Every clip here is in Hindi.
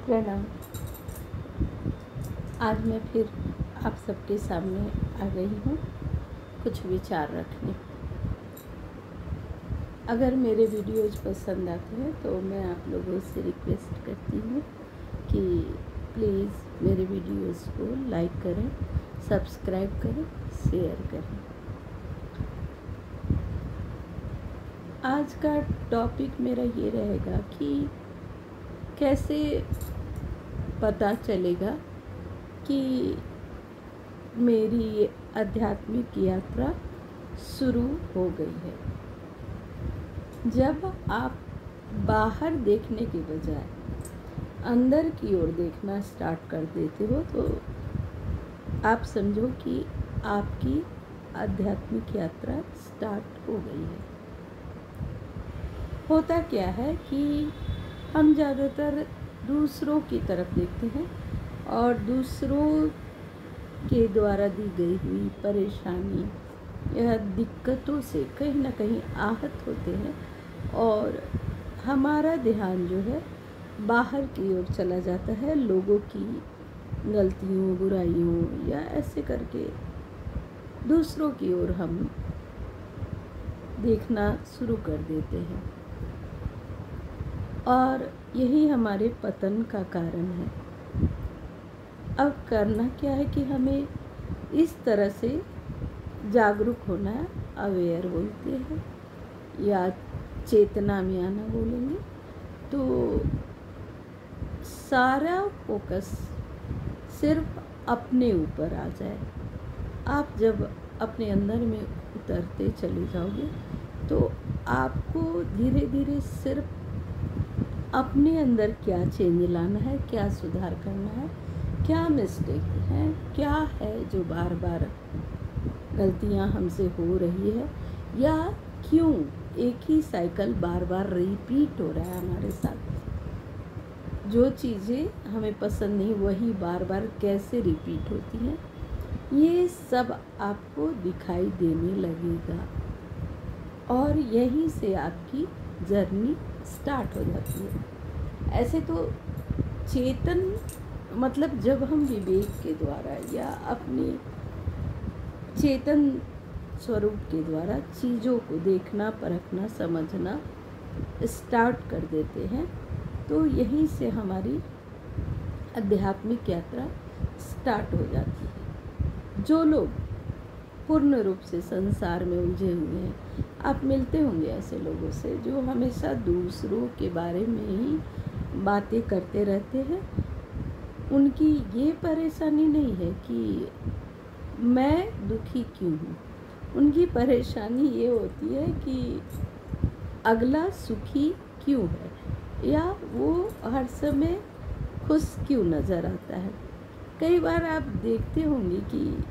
प्रणाम। आज मैं फिर आप सबके सामने आ गई हूँ कुछ विचार रखने। अगर मेरे वीडियोज़ पसंद आते हैं तो मैं आप लोगों से रिक्वेस्ट करती हूँ कि प्लीज़ मेरे वीडियोज़ को लाइक करें, सब्सक्राइब करें, शेयर करें। आज का टॉपिक मेरा ये रहेगा कि कैसे पता चलेगा कि मेरी आध्यात्मिक यात्रा शुरू हो गई है। जब आप बाहर देखने के बजाय अंदर की ओर देखना स्टार्ट कर देते हो तो आप समझो कि आपकी आध्यात्मिक यात्रा स्टार्ट हो गई है। होता क्या है कि हम ज़्यादातर दूसरों की तरफ देखते हैं और दूसरों के द्वारा दी गई हुई परेशानी या दिक्कतों से कहीं ना कहीं आहत होते हैं और हमारा ध्यान जो है बाहर की ओर चला जाता है, लोगों की गलतियों, बुराइयों या ऐसे करके दूसरों की ओर हम देखना शुरू कर देते हैं और यही हमारे पतन का कारण है। अब करना क्या है कि हमें इस तरह से जागरूक होना है, अवेयर बोलते हैं या चेतना में आना बोलेंगे, तो सारा फोकस सिर्फ अपने ऊपर आ जाए। आप जब अपने अंदर में उतरते चले जाओगे तो आपको धीरे धीरे सिर्फ अपने अंदर क्या चेंज लाना है, क्या सुधार करना है, क्या मिस्टेक है, क्या है जो बार बार गलतियां हमसे हो रही है या क्यों एक ही साइकिल बार बार रिपीट हो रहा है हमारे साथ। जो चीज़ें हमें पसंद नहीं वही बार बार कैसे रिपीट होती हैं, ये सब आपको दिखाई देने लगेगा और यहीं से आपकी जर्नी स्टार्ट हो जाती है। ऐसे तो चेतन मतलब जब हम विवेक के द्वारा या अपने चेतन स्वरूप के द्वारा चीज़ों को देखना, परखना, समझना स्टार्ट कर देते हैं तो यहीं से हमारी आध्यात्मिक यात्रा स्टार्ट हो जाती है। जो लोग पूर्ण रूप से संसार में उलझे हुए हैं, आप मिलते होंगे ऐसे लोगों से जो हमेशा दूसरों के बारे में ही बातें करते रहते हैं। उनकी ये परेशानी नहीं है कि मैं दुखी क्यों हूँ, उनकी परेशानी ये होती है कि अगला सुखी क्यों है या वो हर समय खुश क्यों नज़र आता है। कई बार आप देखते होंगे कि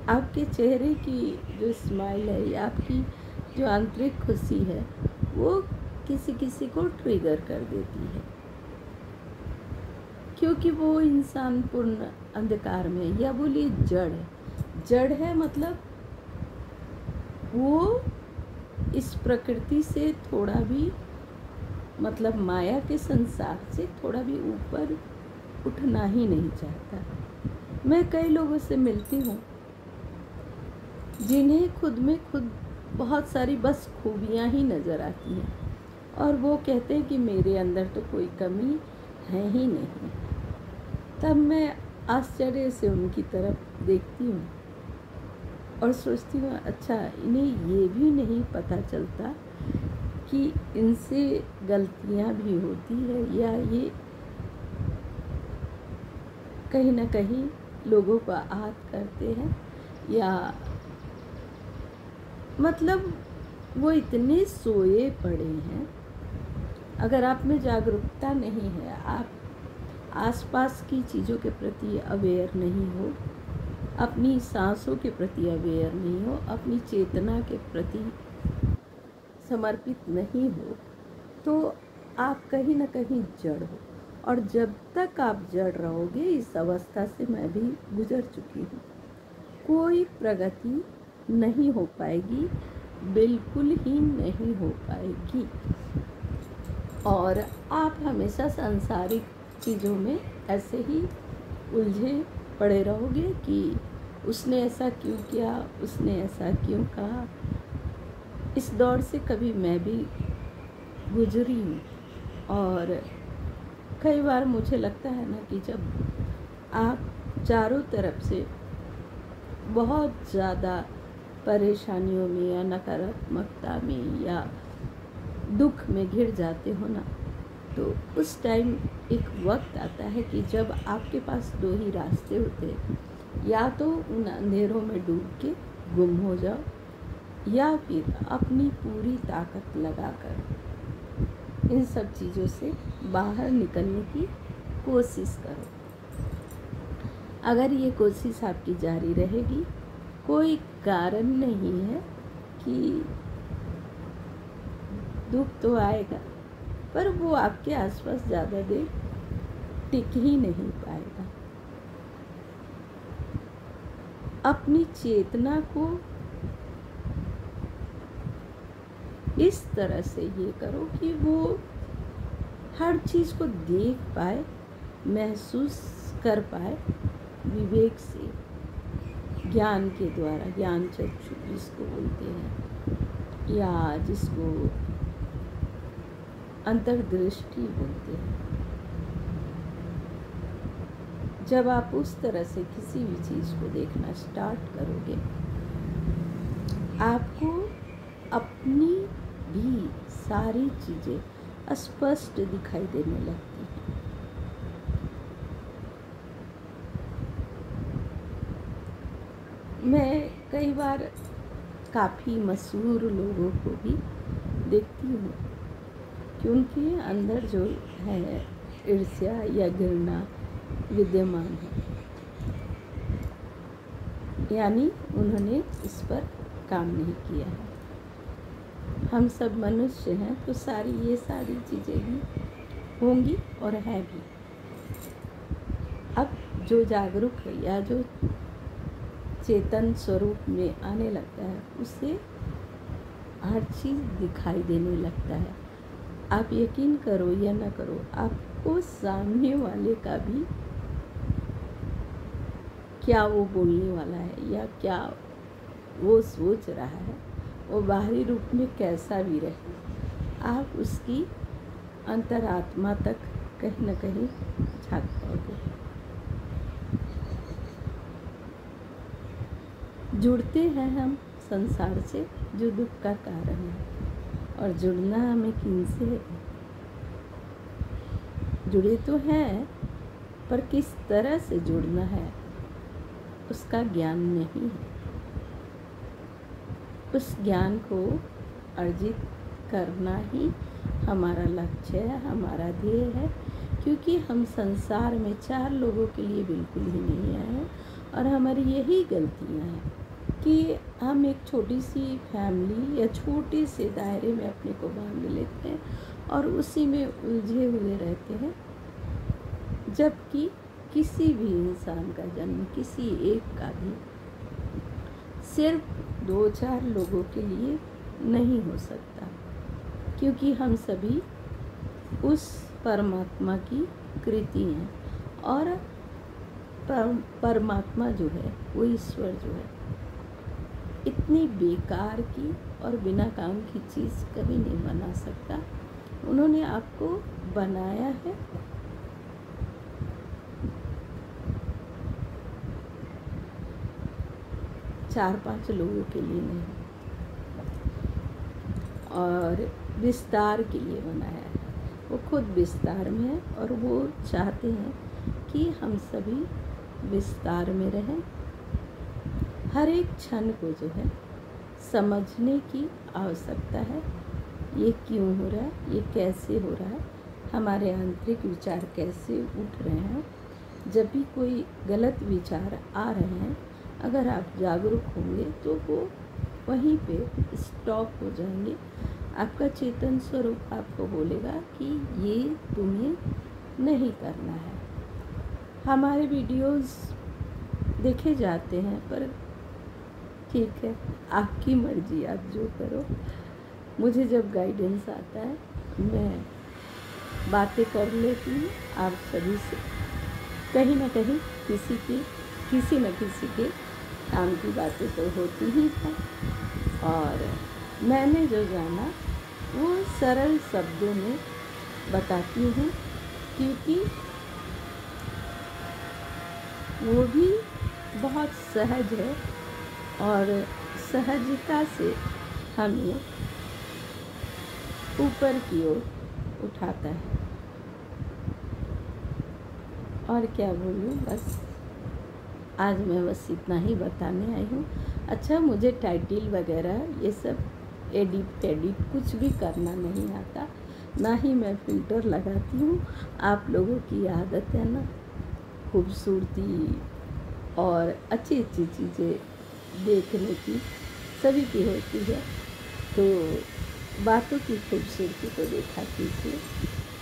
आपके चेहरे की जो स्माइल है या आपकी जो आंतरिक खुशी है वो किसी किसी को ट्रिगर कर देती है, क्योंकि वो इंसान पूर्ण अंधकार में या बोलिए जड़ है मतलब वो इस प्रकृति से थोड़ा भी मतलब माया के संसार से थोड़ा भी ऊपर उठना ही नहीं चाहता। मैं कई लोगों से मिलती हूँ जिन्हें खुद में खुद बहुत सारी बस खूबियाँ ही नज़र आती हैं और वो कहते हैं कि मेरे अंदर तो कोई कमी है ही नहीं। तब मैं आश्चर्य से उनकी तरफ देखती हूँ और सोचती हूँ अच्छा इन्हें ये भी नहीं पता चलता कि इनसे गलतियाँ भी होती है या ये कहीं ना कहीं लोगों को आहत करते हैं या मतलब वो इतने सोए पड़े हैं। अगर आप में जागरूकता नहीं है, आप आसपास की चीज़ों के प्रति अवेयर नहीं हो, अपनी सांसों के प्रति अवेयर नहीं हो, अपनी चेतना के प्रति समर्पित नहीं हो, तो आप कहीं ना कहीं जड़ हो। और जब तक आप जड़ रहोगे, इस अवस्था से मैं भी गुजर चुकी हूँ, कोई प्रगति नहीं हो पाएगी, बिल्कुल ही नहीं हो पाएगी और आप हमेशा सांसारिक चीज़ों में ऐसे ही उलझे पड़े रहोगे कि उसने ऐसा क्यों किया, उसने ऐसा क्यों कहा। इस दौर से कभी मैं भी गुजरी हूँ, और कई बार मुझे लगता है ना कि जब आप चारों तरफ से बहुत ज़्यादा परेशानियों में या नकारात्मकता में या दुख में घिर जाते हो ना, तो उस टाइम एक वक्त आता है कि जब आपके पास दो ही रास्ते होते हैं, या तो उन अंधेरों में डूब के गुम हो जाओ, या फिर अपनी पूरी ताकत लगाकर इन सब चीज़ों से बाहर निकलने की कोशिश करो। अगर ये कोशिश आपकी जारी रहेगी, कोई कारण नहीं है कि दुख तो आएगा, पर वो आपके आसपास ज़्यादा देर टिक ही नहीं पाएगा। अपनी चेतना को इस तरह से ये करो कि वो हर चीज़ को देख पाए, महसूस कर पाए, विवेक से, ज्ञान के द्वारा, ज्ञान चक्षु जिसको बोलते हैं, या जिसको अंतर्दृष्टि बोलते हैं। जब आप उस तरह से किसी भी चीज़ को देखना स्टार्ट करोगे, आपको अपनी भी सारी चीज़ें स्पष्ट दिखाई देने लगती हैं। मैं कई बार काफ़ी मशहूर लोगों को भी देखती हूँ कि उनके अंदर जो है ईर्ष्या या घृणा विद्यमान है, यानी उन्होंने इस पर काम नहीं किया है। हम सब मनुष्य हैं, तो ये सारी चीज़ें भी होंगी और है भी। अब जो जागरूक है या जो चेतन स्वरूप में आने लगता है, उसे हर चीज़ दिखाई देने लगता है। आप यकीन करो या ना करो, आपको सामने वाले का भी क्या वो बोलने वाला है या क्या वो सोच रहा है, वो बाहरी रूप में कैसा भी रहे, आप उसकी अंतरात्मा तक कहीं न कहीं झाँक पाओगे। जुड़ते हैं हम संसार से, जो दुख का कारण है, और जुड़ना हमें किनसे है? जुड़े तो हैं, पर किस तरह से जुड़ना है उसका ज्ञान नहीं है। उस ज्ञान को अर्जित करना ही हमारा लक्ष्य है, हमारा ध्येय है, क्योंकि हम संसार में 4 लोगों के लिए बिल्कुल ही नहीं आए हैं। और हमारी यही गलतियां हैं कि हम एक छोटी सी फैमिली या छोटे से दायरे में अपने को बांध लेते हैं और उसी में उलझे हुए रहते हैं, जबकि किसी भी इंसान का जन्म, किसी एक का भी, सिर्फ 2-4 लोगों के लिए नहीं हो सकता, क्योंकि हम सभी उस परमात्मा की कृति हैं। और परमात्मा जो है, वो ईश्वर जो है, इतनी बेकार की और बिना काम की चीज़ कभी नहीं बना सकता। उन्होंने आपको बनाया है चार 5 लोगों के लिए नहीं, और विस्तार के लिए बनाया है। वो खुद विस्तार में है और वो चाहते हैं कि हम सभी विस्तार में रहें। हर एक क्षण को जो है समझने की आवश्यकता है। ये क्यों हो रहा है, ये कैसे हो रहा है, हमारे आंतरिक विचार कैसे उठ रहे हैं। जब भी कोई गलत विचार आ रहे हैं, अगर आप जागरूक होंगे तो वो वहीं पे स्टॉप हो जाएंगे। आपका चेतन स्वरूप आपको बोलेगा कि ये तुम्हें नहीं करना है। हमारे वीडियोस देखे जाते हैं, पर ठीक है, आपकी मर्जी, आप जो करो। मुझे जब गाइडेंस आता है, मैं बातें कर लेती हूँ आप सभी से। कहीं ना कहीं किसी न किसी के काम की बातें तो होती ही हैं। और मैंने जो जाना वो सरल शब्दों में बताती हूँ, क्योंकि वो भी बहुत सहज है और सहजता से हमें ऊपर की ओर उठाता है। और क्या बोलूँ, बस आज मैं बस इतना ही बताने आई हूँ। अच्छा, मुझे टाइटल वगैरह ये सब एडिट कुछ भी करना नहीं आता, ना ही मैं फ़िल्टर लगाती हूँ। आप लोगों की आदत है ना खूबसूरती और अच्छी अच्छी चीज़ें देखने की, सभी की होती है, तो बातों की खूबसूरती को देखा कीजिए।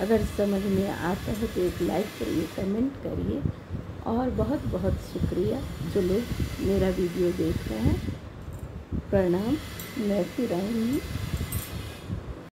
अगर समझ में आता है तो एक लाइक करिए, कमेंट करिए। और बहुत बहुत शुक्रिया जो लोग मेरा वीडियो देख रहे हैं। प्रणाम, मैं फिर आऊँगी।